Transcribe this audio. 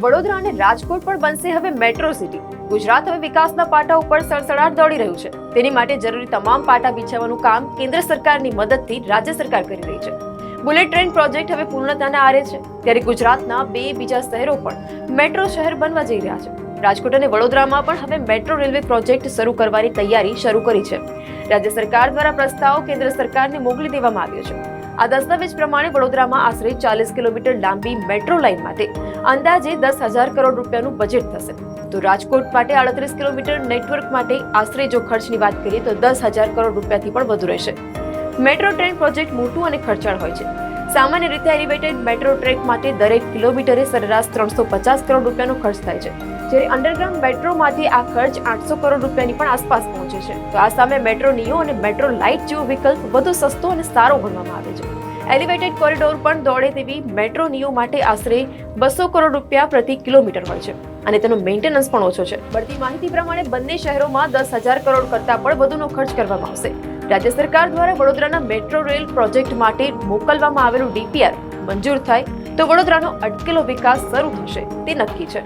વડોદરા અને રાજકોટ પણ બનશે હવે મેટ્રો સિટી. ગુજરાત હવે વિકાસના પાટા ઉપર સડસડાટ દોડી રહ્યું છે. તેની માટે જરૂરી તમામ પાટા બિછાવવાનું કામ કેન્દ્ર સરકારની મદદથી રાજ્ય સરકાર કરી રહી છે. બુલેટ ટ્રેન પ્રોજેક્ટ હવે પૂર્ણતાના આરે છે, ત્યારે ગુજરાતના બે બીજા શહેરો પણ મેટ્રો શહેર બનવા જઈ રહ્યા છે. રાજકોટ અને વડોદરામાં પણ હવે મેટ્રો રેલવે પ્રોજેક્ટ શરૂ કરવાની તૈયારી શરૂ કરી છે. રાજ્ય સરકાર દ્વારા પ્રસ્તાવ કેન્દ્ર સરકારને મોકલી દેવામાં આવ્યો છે. આ દસ્તાવેજ પ્રમાણે વડોદરામાં આશરે 40 કિલોમીટર લાંબી મેટ્રો લાઇન માટે અંદાજે 10,000 કરોડ રૂપિયાનું બજેટ થશે. તો રાજકોટ માટે 38 કિલોમીટર નેટવર્ક માટે આશરે જો ખર્ચની વાત કરીએ તો 10,000 કરોડ રૂપિયાથી પણ વધુ રહેશે. મેટ્રો ટ્રેન પ્રોજેક્ટ મોટું અને ખર્ચાળ હોય છે. સામાન્ય રીતે એલિવેટેડ મેટ્રો ટ્રેક માટે દરેક કિલોમીટરે સરેરાશ 350 કરોડ રૂપિયાનો ખર્ચ થાય છે, જ્યારે અંડરગ્રાઉન્ડ મેટ્રોમાંથી આ ખર્ચ 800 કરોડ રૂપિયાની પણ આસપાસ પહોંચે છે. તો આ સામે મેટ્રો નિયો અને મેટ્રો લાઇટ જેવો વિકલ્પ વધુ સસ્તો અને સારો ગણવામાં આવે છે. એલિવેટેડ કોરિડોર પણ દોડે તેવી મેટ્રો નિયો માટે આશરે 200 કરોડ રૂપિયા પ્રતિ કિલોમીટર હોય છે અને તેનો મેન્ટેનન્સ પણ ઓછો છે. મળતી માહિતી પ્રમાણે બંને શહેરોમાં 10,000 કરોડ કરતાં પણ વધુનો ખર્ચ કરવામાં આવશે. રાજ્ય સરકાર દ્વારા વડોદરાના મેટ્રો રેલ પ્રોજેક્ટ માટે મોકલવામાં આવેલું DPR મંજૂર થાય તો વડોદરાનો અટકેલો વિકાસ શરૂ થશે તે નક્કી છે.